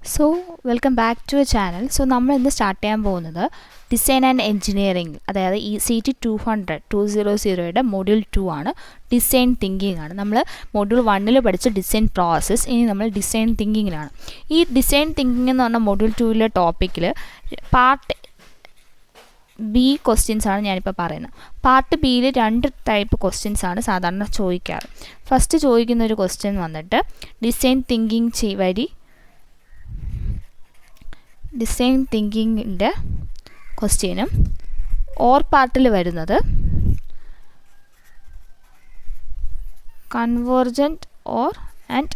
So welcome back to a channel. So നമ്മൾ ഇന്ന് start ചെയ്യാൻ പോകുന്നത് ഡിസൈൻ ആൻഡ് എൻജിനീയറിംഗ്, അതായത് ഈ CT 200 മൊഡ്യൂൾ 2 ആണ്. ഡിസൈൻ തിങ്കിങ് ആണ്. നമ്മൾ മൊഡ്യൂൾ 1 പഠിച്ച ഡിസൈൻ പ്രോസസ്സ്, ഇനി നമ്മൾ ഡിസൈൻ തിങ്കിങ്ങിലാണ്. ഈ ഡിസൈൻ തിങ്കിങ് എന്ന് പറഞ്ഞ മൊഡ്യൂൾ 2 ടോപ്പിക്കിൽ പാർട്ട് ബി ക്വസ്റ്റ്യൻസ് ആണ് ഞാനിപ്പോൾ പറയുന്നത്. പാർട്ട് ബിയിൽ 2 ടൈപ്പ് ക്വസ്റ്റ്യൻസ് ആണ് സാധാരണ ചോദിക്കാറ്. ഫസ്റ്റ് ചോദിക്കുന്ന ഒരു ക്വസ്റ്റ്യൻ വന്നിട്ട് ഡിസൈൻ തിങ്കിങ് വഴി ഡിസൈൻ തിങ്കിങ്ങിൻ്റെ ക്വസ്റ്റ്യനും ഓർ പാർട്ടിൽ വരുന്നത് convergent or and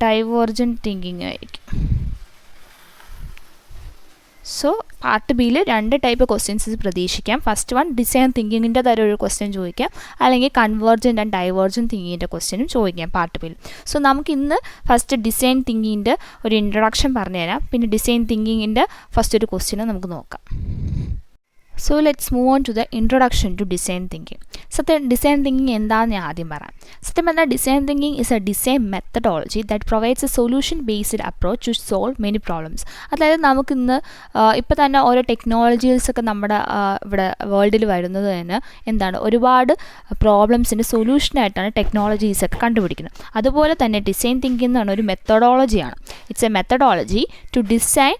divergent thinking ആയിരിക്കും. സോ പാർട്ട് ബിയിൽ 2 ടൈപ്പ് ക്വസ്റ്റ്യൻസ് പ്രതീക്ഷിക്കാം. ഫസ്റ്റ് വൺ ഡിസൈൻ തിങ്കിങ്ങിൻ്റെ തരം ഒരു ക്വസ്റ്റ്യൻ ചോദിക്കാം, അല്ലെങ്കിൽ കൺവേർജൻറ്റ് ആൻഡ് ഡൈവേർജൻറ്റ് തിങ്കിങ്ങിൻ്റെ ക്വസ്റ്റ്യനും ചോദിക്കാം പാർട്ട് ബിയിൽ. സോ നമുക്ക് ഇന്ന് ഫസ്റ്റ് ഡിസൈൻ തിങ്കിങ്ങിൻ്റെ ഒരു ഇൻട്രൊഡക്ഷൻ പറഞ്ഞുതരാം, പിന്നെ ഡിസൈൻ തിങ്കിങ്ങിൻ്റെ ഫസ്റ്റ് ഒരു ക്വസ്റ്റ്യനും നമുക്ക് നോക്കാം. So let's move on to the introduction to design thinking. Design thinking എന്താണെന്ന് ഞാൻ ആദ്യം പറയാം. സത്യം പറഞ്ഞാൽ design thinking is a design methodology that provides a solution based approach to solve many problems. അതായത് നമുക്കിന്ന് ഇപ്പോൾ തന്നെ ഓരോ ടെക്നോളജീസൊക്കെ നമ്മുടെ ഇവിടെ വേൾഡിൽ വരുന്നത് തന്നെ എന്താണ്, ഒരുപാട് പ്രോബ്ലംസിൻ്റെ സൊല്യൂഷനായിട്ടാണ് ടെക്നോളജീസൊക്കെ കണ്ടുപിടിക്കുന്നത്. അതുപോലെ തന്നെ ഡിസൈൻ തിങ്കിങ് എന്ന് പറഞ്ഞ ഒരു മെത്തഡോളജിയാണ്. It's a methodology to design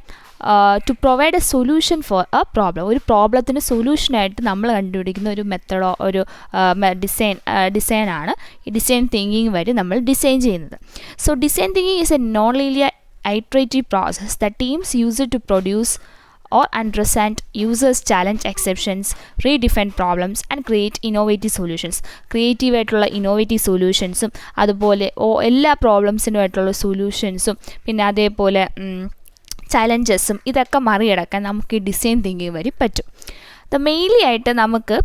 to provide a solution for a problem. ഒരു പ്രോബ്ലത്തിന് സൊല്യൂഷനായിട്ട് നമ്മൾ കണ്ടുപിടിക്കുന്ന ഒരു മെത്തഡോ ഒരു ഡിസൈനാണ് ഈ ഡിസൈൻ തിങ്കിങ് വഴി നമ്മൾ ഡിസൈൻ ചെയ്യുന്നത്. So design thinking is A non linear iterative process that teams use it to produce or understand users, challenge exceptions, redefine problems and create innovative solutions. Creative ആയിട്ടുള്ള ഇന്നോവേറ്റീവ് സൊല്യൂഷൻസും അതുപോലെ എല്ലാ പ്രോബ്ലംസിനുമായിട്ടുള്ള സൊല്യൂഷൻസും പിന്നെ അതേപോലെ ചലഞ്ചസും ഇതൊക്കെ മറികടക്കാൻ നമുക്ക് ഈ ഡിസൈൻ തിങ്കിങ് വഴി പറ്റും. മെയിൻലി ആയിട്ട് നമുക്ക്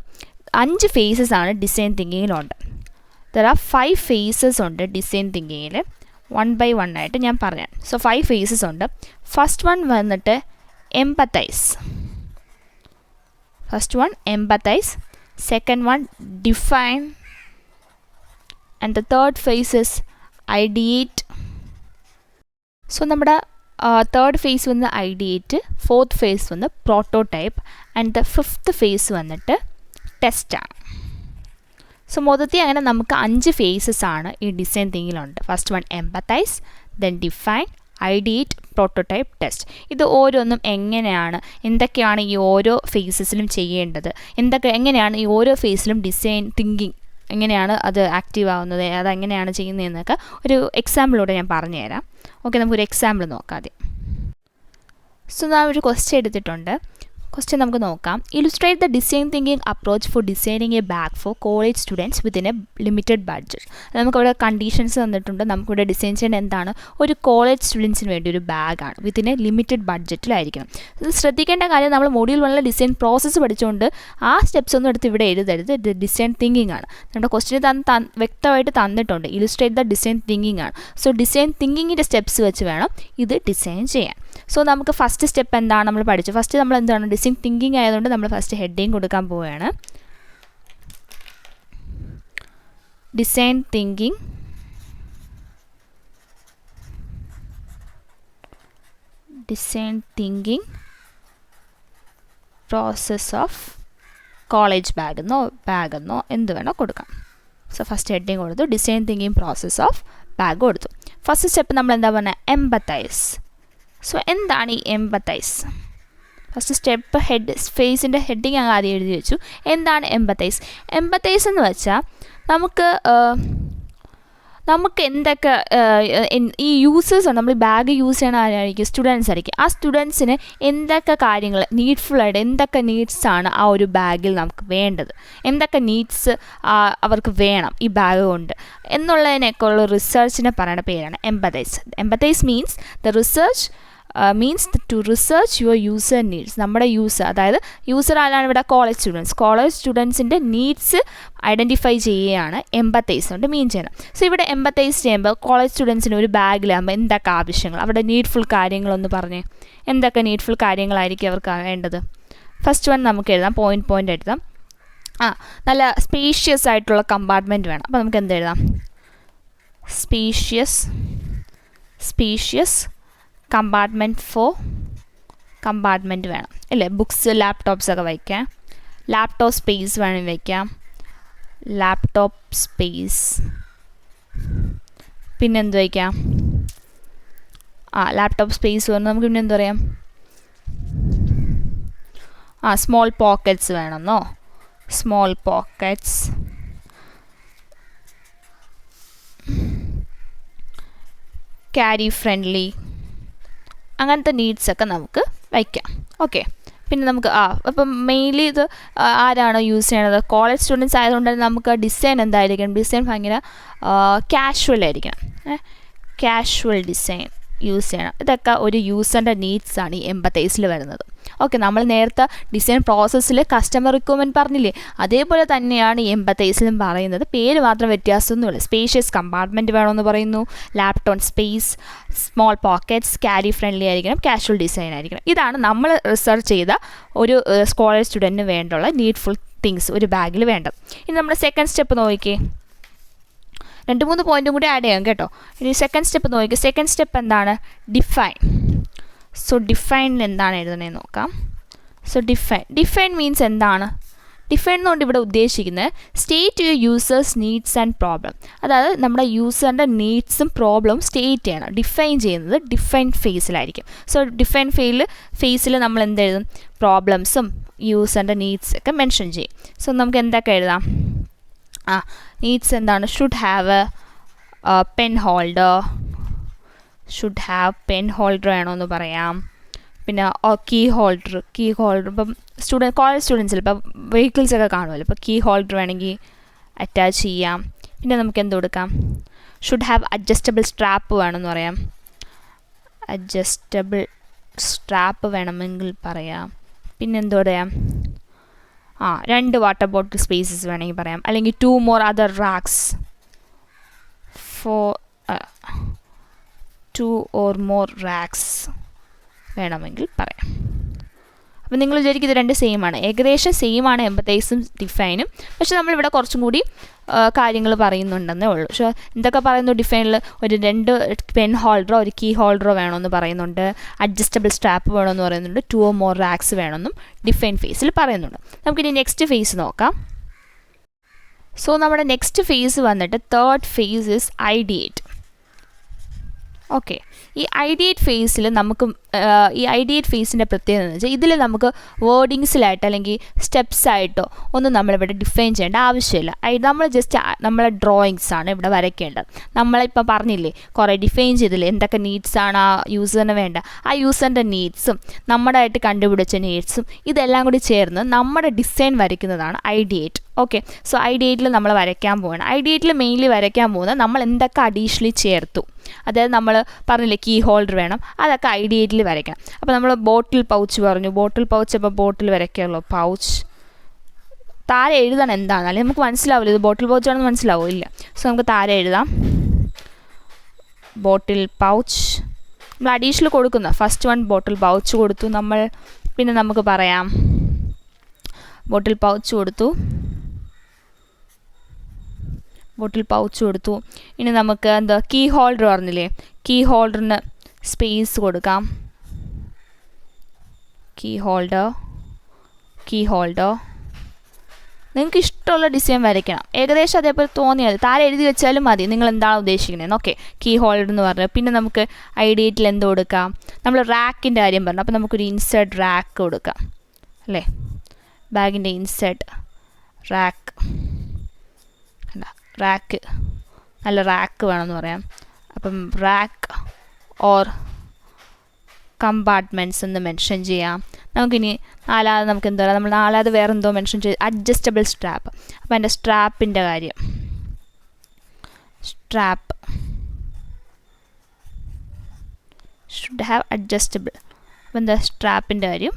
5 ഫേസസ് ആണ് ഡിസൈൻ തിങ്കിങ്ങിലുണ്ട്. ദർ ആർ 5 ഫേസസ് ഉണ്ട് ഡിസൈൻ തിങ്കിങ്ങിൽ. 1 by 1 ആയിട്ട് ഞാൻ പറയാം. സോ 5 ഫേസസ് ഉണ്ട്. ഫസ്റ്റ് വൺ വന്നിട്ട് empathize. Second one define and the third phase is ideate. So നമ്മുടെ തേർഡ് ഫേസ് വന്ന് ഐഡിയേറ്റ്, ഫോർത്ത് ഫേസ് വന്ന് prototype and the fifth phase വന്നിട്ട് ടെസ്റ്റാണ്. സോ മൊത്തത്തിൽ അങ്ങനെ നമുക്ക് 5 ഫേസസ് ആണ് ഈ ഡിസൈൻ തിങ്കിങ്ങിലുണ്ട്. First one empathise, then define, ideate, prototype, test. ഇത് ഓരോന്നും എന്തൊക്കെയാണ് ഈ ഓരോ ഫേസസിലും ചെയ്യേണ്ടത്, എങ്ങനെയാണ് ഈ ഓരോ ഫേസിലും ഡിസൈൻ തിങ്കിങ് എങ്ങനെയാണ് അത് ആക്റ്റീവ് ആവുന്നത്, അതെങ്ങനെയാണ് ചെയ്യുന്നതെന്നൊക്കെ ഒരു എക്സാമ്പിളോടെ ഞാൻ പറഞ്ഞുതരാം. ഓക്കെ, നമുക്കൊരു എക്സാമ്പിൾ നോക്കാം ആദ്യം. സോ ഞാൻ ഒരു ക്വസ്റ്റ്യൻ എടുത്തിട്ടുണ്ട്. ക്വസ്റ്റ്യൻ നമുക്ക് നോക്കാം. ഇലുസ്ട്രേറ്റ് the design thinking approach four designing A bag four college students within A limited budget. നമുക്കിവിടെ കണ്ടീഷൻസ് തന്നിട്ടുണ്ട്. നമുക്കിവിടെ ഡിസൈൻ ചെയ്യേണ്ട എന്താണ്, ഒരു കോളേജ് സ്റ്റുഡൻസിന് വേണ്ടി ഒരു ബാഗാണ്, വിത്തിൻ എ ലിമിറ്റഡ് ബഡ്ജറ്റിലായിരിക്കണം. ഇത് ശ്രദ്ധിക്കേണ്ട കാര്യം, നമ്മൾ മൊഡ്യൂൾ 1 ഡിസൈൻ പ്രോസസ്സ് പഠിച്ചുകൊണ്ട് ആ സ്റ്റെപ്സ് ഒന്നും എടുത്ത് ഇവിടെ എഴുതരുത്. ഇത് ഡിസൈൻ തിങ്കിങ് ആണ്. നമ്മുടെ ക്വസ്റ്റ്യൻ വ്യക്തമായിട്ട് തന്നിട്ടുണ്ട്, ഇലുസ്ട്രേറ്റ് ദ ഡിസൈൻ തിങ്കിങ് ആണ്. സോ ഡിസൈൻ തിങ്കിങ്ങിൻ്റെ സ്റ്റെപ്സ് വെച്ച് വേണം ഇത് ഡിസൈൻ ചെയ്യാൻ. സോ നമുക്ക് ഫസ്റ്റ് സ്റ്റെപ്പ് എന്താണ് നമ്മൾ പഠിച്ചു. ഫസ്റ്റ് നമ്മൾ എന്താണ്, ഡിസൈൻ തിങ്കിങ് ആയതുകൊണ്ട് നമ്മൾ ഫസ്റ്റ് ഹെഡിങ് കൊടുക്കാൻ പോവുകയാണ്. Design thinking process of college ബാഗെന്നോ എന്ത് വേണോ കൊടുക്കാം. സോ ഫസ്റ്റ് ഹെഡിങ് കൊടുത്തു, design thinking process of bag കൊടുത്തു. ഫസ്റ്റ് സ്റ്റെപ്പ് നമ്മൾ എന്താ പറഞ്ഞാൽ, എംപത്തൈസ്. സോ എന്താണ് ഈ എംപത്തൈസ്? ഫസ്റ്റ് സ്റ്റെപ്പ് ഫേസിൻ്റെ ഹെഡിങ് അങ്ങ് ആദ്യം എഴുതി വെച്ചു. എന്താണ് എംപത്തൈസ്? എംപത്തൈസ് എന്ന് വെച്ചാൽ നമുക്ക് എന്തൊക്കെ ഈ യൂസേഴ്സ് ഉണ്ട്, നമ്മൾ ബാഗ് യൂസ് ചെയ്യണ ആരായിരിക്കും, സ്റ്റുഡൻസ് ആയിരിക്കും. ആ സ്റ്റുഡൻസിന് എന്തൊക്കെ കാര്യങ്ങൾ നീഡ്ഫുള്ളായിട്ട് എന്തൊക്കെ നീഡ്സാണ് ആ ഒരു ബാഗിൽ നമുക്ക് വേണ്ടത്, എന്തൊക്കെ നീഡ്സ് അവർക്ക് വേണം ഈ ബാഗ് കൊണ്ട് എന്നുള്ളതിനൊക്കെ ഉള്ള റിസർച്ചിനെ പറയുന്ന പേരാണ് empathize. Empathize means the research to research your user needs. നമ്മുടെ അതായത് യൂസർ ആരാണ് ഇവിടെ, കോളേജ് സ്റ്റുഡൻസിൻ്റെ നീഡ്സ് ഐഡൻറ്റിഫൈ ചെയ്യുകയാണ് എംപത്തൈസ് കൊണ്ട് മീൻ ചെയ്യുന്നത്. സോ ഇവിടെ എംപത്തൈസ് ചെയ്യുമ്പോൾ കോളേജ് സ്റ്റുഡൻസിന് ഒരു ബാഗിലാകുമ്പോൾ എന്തൊക്കെ ആവശ്യങ്ങൾ, അവിടെ നീഡ്ഫുൾ കാര്യങ്ങളൊന്ന് പറഞ്ഞേ, എന്തൊക്കെ നീഡ്ഫുൾ കാര്യങ്ങളായിരിക്കും അവർക്ക് വേണ്ടത്. ഫസ്റ്റ് വൺ നമുക്ക് എഴുതാം, പോയിൻ്റ് എഴുതാം. നല്ല സ്പേഷ്യസ് ആയിട്ടുള്ള കമ്പാർട്ട്മെൻറ്റ് വേണം. അപ്പോൾ നമുക്ക് എന്ത് എഴുതാം, സ്പേഷ്യസ് കമ്പാർട്ട്മെൻറ്റ് വേണം അല്ലേ. ബുക്സ് ലാപ്ടോപ്സ് ഒക്കെ വയ്ക്കാം. ലാപ്ടോപ്പ് സ്പേസ് വേണമെങ്കിൽ വയ്ക്കാം. Laptop space. പിന്നെന്ത് വയ്ക്കാം? ലാപ്ടോപ്പ് സ്പേസ് പറഞ്ഞാൽ നമുക്ക് പിന്നെ എന്താ പറയാം? സ്മോൾ പോക്കറ്റ്സ് വേണമെന്നോ. Small pockets. Carry friendly. അങ്ങനത്തെ നീഡ്സൊക്കെ നമുക്ക് വയ്ക്കാം. ഓക്കെ. പിന്നെ നമുക്ക് അപ്പം മെയിൻലി ഇത് ആരാണോ യൂസ് ചെയ്യണത്? കോളേജ് സ്റ്റുഡൻസ് ആയതുകൊണ്ട് നമുക്ക് ഡിസൈൻ എന്തായിരിക്കണം? ഡിസൈൻ ഭയങ്കര കാഷ്വൽ ആയിരിക്കണം. കാഷ്വൽ ഡിസൈൻ യൂസ് ചെയ്യണം. ഇതൊക്കെ ഒരു യൂസറിൻ്റെ നീഡ്സാണ് ഈ എംപത്തൈസിൽ വരുന്നത്. ഓക്കെ. നമ്മൾ നേരത്തെ ഡിസൈൻ പ്രോസസ്സിൽ കസ്റ്റമർ റിക്വയർമെൻറ്റ് പറഞ്ഞില്ലേ, അതേപോലെ തന്നെയാണ് ഈ എംപത്തൈസിലും പറയുന്നത്. പേര് മാത്രം വ്യത്യാസമൊന്നുമില്ല. സ്പേഷ്യസ് കമ്പാർട്ട്മെൻറ്റ് വേണമെന്ന് പറയുന്നു. Laptop space, small pockets, carry friendly ആയിരിക്കണം, കാഷ്വൽ ഡിസൈൻ ആയിരിക്കണം. ഇതാണ് നമ്മൾ റിസർച്ച് ചെയ്ത ഒരു കോളേജ് സ്റ്റുഡൻറ്റിന് വേണ്ടുള്ള നീഡ്ഫുൾ തിങ്സ് ഒരു ബാഗിൽ വേണ്ടത്. ഇനി നമ്മുടെ സെക്കൻഡ് സ്റ്റെപ്പ് നോക്കിക്കേ. 2-3 പോയിൻറ്റും കൂടി ആഡ് ചെയ്യാം കേട്ടോ. ഇനി സെക്കൻഡ് സ്റ്റെപ്പ് നോക്കിക്കേ. സെക്കൻഡ് സ്റ്റെപ്പ് എന്താണ്? ഡിഫൈൻ. സോ ഡിഫൈനിൽ എന്താണ് എഴുതണേന്ന് നോക്കാം. സോ ഡിഫൈൻ മീൻസ് എന്താണ്? ഡിഫൈൻ എന്നുകൊണ്ട് ഇവിടെ ഉദ്ദേശിക്കുന്നത് state your users needs and problem. അതായത് നമ്മുടെ യൂസറിൻ്റെ നീഡ്സും പ്രോബ്ലവും സ്റ്റേറ്റ് ചെയ്യണം. ഡിഫൈൻ ചെയ്യുന്നത് ഡിഫൈൻ ഫേസിലായിരിക്കും. സോ ഡിഫൈൻ ഫേസിൽ നമ്മൾ എന്തെഴുതും? പ്രോബ്ലംസും യൂസറിൻ്റെ നീഡ്സൊക്കെ മെൻഷൻ ചെയ്യും. സോ നമുക്ക് എന്തൊക്കെ എഴുതാം? നീഡ്സ് എന്താണ്? Should have A pen holder. Should have pen holder വേണമെന്ന് പറയാം. പിന്നെ കീ ഹോൾഡർ ഇപ്പം കോളേജ് സ്റ്റുഡൻസിൽ ഇപ്പം വെഹിക്കിൾസൊക്കെ കാണുമല്ലോ, ഇപ്പോൾ കീ ഹോൾഡർ വേണമെങ്കിൽ അറ്റാച്ച് ചെയ്യാം. പിന്നെ നമുക്ക് എന്ത് കൊടുക്കാം? ഷുഡ് ഹാവ് അഡ്ജസ്റ്റബിൾ സ്ട്രാപ്പ് വേണമെന്ന് പറയാം. അഡ്ജസ്റ്റബിൾ സ്ട്രാപ്പ് വേണമെങ്കിൽ പറയാം. പിന്നെ എന്ത് പറയാം? 2 വാട്ടർ ബോട്ടിൽ സ്പേസസ് വേണമെങ്കിൽ പറയാം. അല്ലെങ്കിൽ 2 more other racks. 2 or more racks വേണമെങ്കിൽ പറയാം. അപ്പോൾ നിങ്ങൾ വിചാരിക്കും ഇത് 2 സെയിം ആണ്. ഏകദേശം സെയിം ആണ് എംപത്തൈസും ഡിഫൈനും. പക്ഷേ നമ്മളിവിടെ കുറച്ചും കൂടി കാര്യങ്ങൾ പറയുന്നുണ്ടെന്നേ ഉള്ളൂ. പക്ഷേ എന്തൊക്കെ പറയുന്നു? ഡിഫൈനിൽ ഒരു 2 പെൻ ഹോൾഡറോ ഒരു കീ ഹോൾഡറോ വേണമെന്ന് പറയുന്നുണ്ട്. അഡ്ജസ്റ്റബിൾ സ്ട്രാപ്പ് വേണമെന്ന് പറയുന്നുണ്ട്. 2 or more racks വേണമെന്നും ഡിഫൈൻ ഫേസിൽ പറയുന്നുണ്ട്. നമുക്കിനി നെക്സ്റ്റ് ഫേസ് നോക്കാം. സോ നമ്മുടെ നെക്സ്റ്റ് ഫേസ് വന്നിട്ട് third phase is ideate. Okay. ഈ ഐഡിയേറ്റ് ഫേസിൽ നമുക്ക് ഈ ഐഡിയേറ്റ് ഫേസിൻ്റെ പ്രത്യേകത എന്ന് വെച്ചാൽ ഇതിൽ നമുക്ക് വേർഡിങ്സിലായിട്ട് അല്ലെങ്കിൽ സ്റ്റെപ്സായിട്ടോ ഒന്നും നമ്മളിവിടെ ഡിഫൈൻ ചെയ്യേണ്ട ആവശ്യമില്ല. നമ്മൾ ജസ്റ്റ് നമ്മളെ ഡ്രോയിങ്സാണ് ഇവിടെ വരയ്ക്കേണ്ടത്. നമ്മളിപ്പോൾ പറഞ്ഞില്ലേ, കുറേ ഡിഫൈൻ ചെയ്തില്ലേ എന്തൊക്കെ നീഡ്സാണ് ആ യൂസറിന് വേണ്ട. ആ യൂസറിൻ്റെ നീഡ്സും നമ്മുടെ ആയിട്ട് കണ്ടുപിടിച്ച നീഡ്സും ഇതെല്ലാം കൂടി ചേർന്ന് നമ്മുടെ ഡിസൈൻ വരയ്ക്കുന്നതാണ് ഐഡിയേറ്റ്. ഓക്കെ. സോ ഐഡിയേറ്റിൽ നമ്മൾ വരയ്ക്കാൻ പോവുകയാണ്. ഐഡിയേറ്റിൽ മെയിൻലി വരയ്ക്കാൻ പോകുന്നത് നമ്മൾ എന്തൊക്കെ അഡീഷണലി ചേർത്തു. അതായത് നമ്മൾ പറഞ്ഞില്ലേ കീ ഹോൾഡർ വേണം, അതൊക്കെ ഐഡിയേറ്റിൽ വരയ്ക്കണം. അപ്പോൾ നമ്മൾ ബോട്ടിൽ പൗച്ച് പറഞ്ഞു. ബോട്ടിൽ പൗച്ച് അപ്പോൾ ബോട്ടിൽ വരയ്ക്കാമല്ലോ. പൗച്ച് താരെ എഴുതണം എന്താണ്, അല്ലെങ്കിൽ നമുക്ക് മനസ്സിലാവില്ല ഇത് ബോട്ടിൽ പൗച്ച് ആണെന്ന് മനസ്സിലാവും ഇല്ല. സോ നമുക്ക് താരെ എഴുതാം ബോട്ടിൽ പൗച്ച്. നമ്മൾ അഡീഷണൽ കൊടുക്കുന്ന ഫസ്റ്റ് വൺ ബോട്ടിൽ പൗച്ച് കൊടുത്തു നമ്മൾ. പിന്നെ നമുക്ക് പറയാം ബോട്ടിൽ പൗച്ച് കൊടുത്തു. ഇനി നമുക്ക് എന്താ കീ ഹോൾഡർ പറഞ്ഞില്ലേ, കീ ഹോൾഡറിന് സ്പേസ് കൊടുക്കാം. കീ ഹോൾഡർ നിങ്ങൾക്ക് ഇഷ്ടമുള്ള ഡിസൈൻ വരയ്ക്കണം. ഏകദേശം അതേപോലെ തോന്നിയാൽ താഴെ എഴുതി വെച്ചാലും മതി നിങ്ങൾ എന്താണ് ഉദ്ദേശിക്കുന്നത്. ഓക്കെ. കീ ഹോൾഡർ എന്ന് പറഞ്ഞു. പിന്നെ നമുക്ക് ഐഡിയേറ്റിൽ എന്ത് കൊടുക്കാം? നമ്മൾ റാക്കിൻ്റെ കാര്യം പറഞ്ഞു. അപ്പോൾ നമുക്കൊരു ഇൻസേർട്ട് റാക്ക് കൊടുക്കാം അല്ലേ. ബാഗിൻ്റെ ഇൻസേർട്ട് റാക്ക് നല്ല റാക്ക് വേണമെന്ന് പറയാം. അപ്പം റാക്ക് ഓർ കമ്പാർട്ട്മെൻറ്റ്സ് എന്ന് മെൻഷൻ ചെയ്യാം. നമുക്കിനി നാലാമത് നമുക്ക് എന്താ പറയുക, നമ്മൾ നാലാമത് വേറെ എന്തോ മെൻഷൻ ചെയ്ത് അഡ്ജസ്റ്റബിൾ സ്ട്രാപ്പ്. അപ്പോൾ എൻ്റെ സ്ട്രാപ്പിൻ്റെ കാര്യം ഷുഡ് ഹാവ് അഡ്ജസ്റ്റബിൾ. അപ്പോൾ എന്താ സ്ട്രാപ്പിൻ്റെ കാര്യം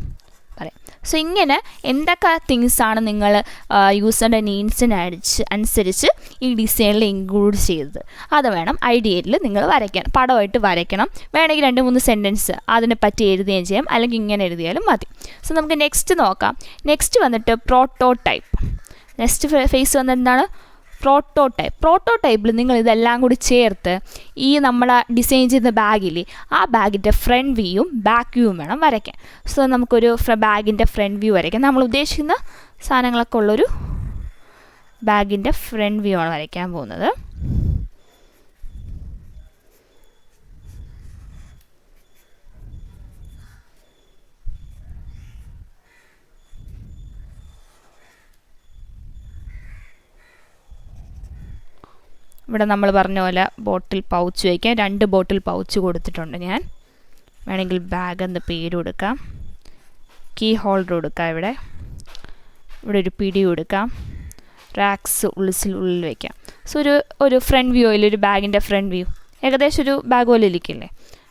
പറയാം. സോ ഇങ്ങനെ എന്തൊക്കെ തിങ്സാണ് നിങ്ങൾ യൂസറിൻ്റെ നീഡ്സിന് അനുസരിച്ച് ഈ ഡിസൈനിൽ ഇൻക്ലൂഡ് ചെയ്തത് അത് വേണം ഐഡിയയിൽ നിങ്ങൾ വരയ്ക്കാൻ. പടമായിട്ട് വരയ്ക്കണം. വേണമെങ്കിൽ 2-3 സെൻറ്റൻസ് അതിനെ പറ്റി എഴുതുകയും ചെയ്യാം, അല്ലെങ്കിൽ ഇങ്ങനെ എഴുതിയാലും മതി. സോ നമുക്ക് നെക്സ്റ്റ് നോക്കാം. നെക്സ്റ്റ് വന്നിട്ട് പ്രോട്ടോടൈപ്പ്. നെക്സ്റ്റ് ഫേസ് വന്നിട്ട് എന്താണ്? പ്രോട്ടോടൈപ്പിൽ നിങ്ങൾ ഇതെല്ലാം കൂടി ചേർത്ത് ഈ നമ്മൾ ഡിസൈൻ ചെയ്ത ബാഗിൽ ആ ബാഗിൻ്റെ ഫ്രണ്ട് വ്യൂവും ബാക്ക് വ്യൂവും വേണം വരയ്ക്കാൻ. സോ നമുക്കൊരു ബാഗിൻ്റെ ഫ്രണ്ട് വ്യൂ വരയ്ക്കാം. നമ്മൾ ഉദ്ദേശിക്കുന്ന സാധനങ്ങളൊക്കെ ഉള്ളൊരു ബാഗിൻ്റെ ഫ്രണ്ട് വ്യൂ ആണ് വരയ്ക്കാൻ പോകുന്നത്. ഇവിടെ നമ്മൾ പറഞ്ഞ പോലെ ബോട്ടിൽ പൗച്ച് വയ്ക്കാം. 2 ബോട്ടിൽ പൗച്ച് കൊടുത്തിട്ടുണ്ട് ഞാൻ. വേണമെങ്കിൽ ബാഗ് എന്ന് പേര് കൊടുക്കാം. കീ ഹോൾഡർ കൊടുക്കാം. ഇവിടെ ഒരു പിടി കൊടുക്കാം. റാക്സ് ഉള്ളിൽ വയ്ക്കാം. സോ ഒരു ഫ്രണ്ട് വ്യൂ ഒരു ബാഗിൻ്റെ ഫ്രണ്ട് വ്യൂ ഏകദേശം ഒരു ബാഗ് പോലെ ഇരിക്കില്ലേ,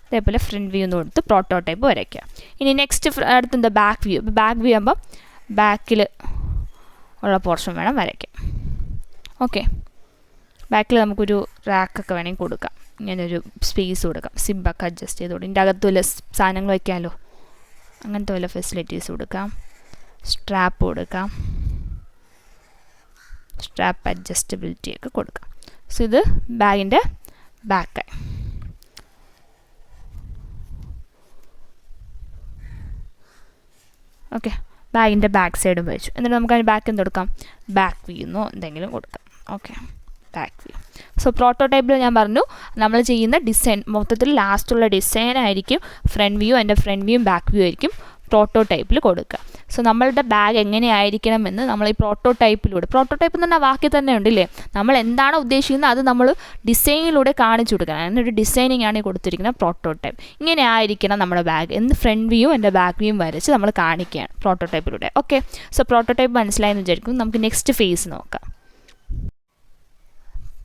അതേപോലെ ഫ്രണ്ട് വ്യൂ എന്ന് കൊടുത്ത് പ്രോട്ടോടൈപ്പ് വരയ്ക്കാം. ഇനി നെക്സ്റ്റ് അടുത്തെന്താ ബാക്ക് വ്യൂ. ബാക്ക് വ്യൂ ആകുമ്പോൾ ബാക്കിൽ ഉള്ള പോർഷൻ വേണം വരയ്ക്കാം. ഓക്കെ, ബാക്കിൽ നമുക്കൊരു റാക്കൊക്കെ വേണമെങ്കിൽ കൊടുക്കാം. ഇങ്ങനൊരു സ്പേസ് കൊടുക്കാം. സിബൊക്കെ അഡ്ജസ്റ്റ് ചെയ്ത് കൊടുക്കും. ഇതിൻ്റെ അകത്ത് വല്ല സാധനങ്ങൾ വയ്ക്കാമല്ലോ, അങ്ങനത്തെ വല്ല ഫെസിലിറ്റീസ് കൊടുക്കാം. സ്ട്രാപ്പ് കൊടുക്കാം. സ്ട്രാപ്പ് അഡ്ജസ്റ്റബിലിറ്റി ഒക്കെ കൊടുക്കാം. സോ ഇത് ബാഗിൻ്റെ ബാക്കായി. ഓക്കെ, ബാഗിൻ്റെ ബാക്ക് സൈഡും വെച്ചു. എന്നിട്ട് നമുക്ക് അതിന് ബാക്ക് എന്ത് കൊടുക്കാം, ബാക്ക് വ്യൂന്നോ എന്തെങ്കിലും കൊടുക്കാം. Okay, back view. സോ പ്രോട്ടോടൈപ്പിൽ ഞാൻ പറഞ്ഞു നമ്മൾ ചെയ്യുന്ന ഡിസൈൻ മൊത്തത്തിൽ ലാസ്റ്റുള്ള ഡിസൈൻ ആയിരിക്കും ഫ്രണ്ട് വ്യൂ. അതിൻ്റെ ഫ്രണ്ട് വ്യൂയും ബാക്ക് വ്യൂ ആയിരിക്കും പ്രോട്ടോടൈപ്പിൽ കൊടുക്കുക. സോ നമ്മളുടെ ബാഗ് എങ്ങനെയായിരിക്കണമെന്ന് നമ്മൾ ഈ പ്രോട്ടോടൈപ്പ് എന്ന് പറഞ്ഞാൽ വാക്കിൽ തന്നെ ഉണ്ടല്ലേ, നമ്മൾ എന്താണോ ഉദ്ദേശിക്കുന്നത് അത് നമ്മൾ ഡിസൈനിലൂടെ കാണിച്ചു കൊടുക്കണം. അങ്ങനെ ഒരു ഡിസൈനിങ് ആണ് കൊടുത്തിരിക്കുന്നത് പ്രോട്ടോടൈപ്പ്. ഇങ്ങനെ ആയിരിക്കണം നമ്മുടെ ബാഗ് എന്ന് ഫ്രണ്ട് വ്യൂവും എൻ്റെ ബാക്ക് വ്യൂവും വരച്ച് നമ്മൾ കാണിക്കുകയാണ് പ്രോട്ടോടൈപ്പിലൂടെ. ഓക്കെ, സോ പ്രോട്ടോടൈപ്പ് മനസ്സിലായെന്ന് വിചാരിക്കും. നമുക്ക് നെക്സ്റ്റ് ഫേസ് നോക്കാം.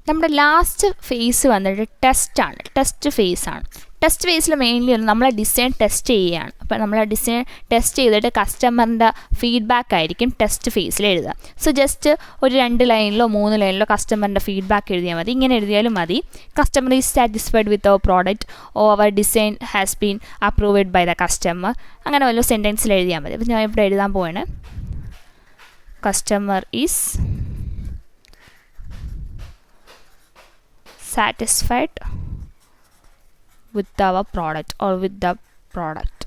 നമ്മുടെ ലാസ്റ്റ് ഫേസ് വന്നിട്ട് ടെസ്റ്റ് ഫേസാണ്. ടെസ്റ്റ് ഫേസിൽ മെയിൻലി നമ്മളെ ഡിസൈൻ ടെസ്റ്റ് ചെയ്യുകയാണ്. അപ്പോൾ നമ്മളെ ഡിസൈൻ ടെസ്റ്റ് ചെയ്തിട്ട് കസ്റ്റമറിൻ്റെ ഫീഡ്ബാക്ക് ആയിരിക്കും ടെസ്റ്റ് ഫേസിൽ എഴുതുക. സോ ജസ്റ്റ് ഒരു 2 ലൈനിലോ 3 ലൈനിലോ കസ്റ്റമറിൻ്റെ ഫീഡ്ബാക്ക് എഴുതിയാൽ മതി. ഇങ്ങനെ എഴുതിയാലും മതി. Customer is satisfied with our product or our design has been approved by the customer, അങ്ങനെ വല്ല സെൻറ്റൻസിൽ എഴുതിയാൽ മതി. അപ്പോൾ ഞാൻ ഇവിടെ എഴുതാൻ പോവാണ്, customer is satisfied with our product or with the product,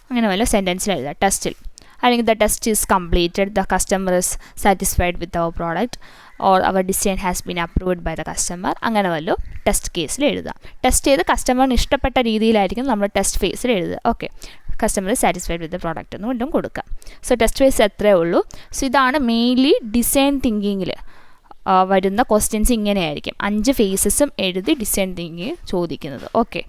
അങ്ങനെ വല്ല സെൻറ്റൻസിൽ എഴുതുക ടെസ്റ്റിൽ. അല്ലെങ്കിൽ the test is completed, the customer is satisfied with our product or our design has been approved by the customer, അങ്ങനെ വല്ല ടെസ്റ്റ് കേസിൽ എഴുതുക. Test ചെയ്ത് കസ്റ്റമറിന് ഇഷ്ടപ്പെട്ട രീതിയിലായിരിക്കും നമ്മൾ ടെസ്റ്റ് ഫേസിൽ എഴുതുക. Okay, customer satisfied with the product എന്ന് കൊണ്ടും കൊടുക്കുക. സോ ടെസ്റ്റ് ഫേസ് എത്രയേ ഉള്ളൂ. സോ ഇതാണ് മെയിൻലി ഡിസൈൻ തിങ്കിങ്ങിൽ വരുന്ന ക്വസ്റ്റ്യൻസ് ഇങ്ങനെയായിരിക്കും. 5 ഫേസസും എഴുതി ഡിസൈൻ തിങ്കിങ് ചോദിക്കുന്നത്. ഓക്കെ.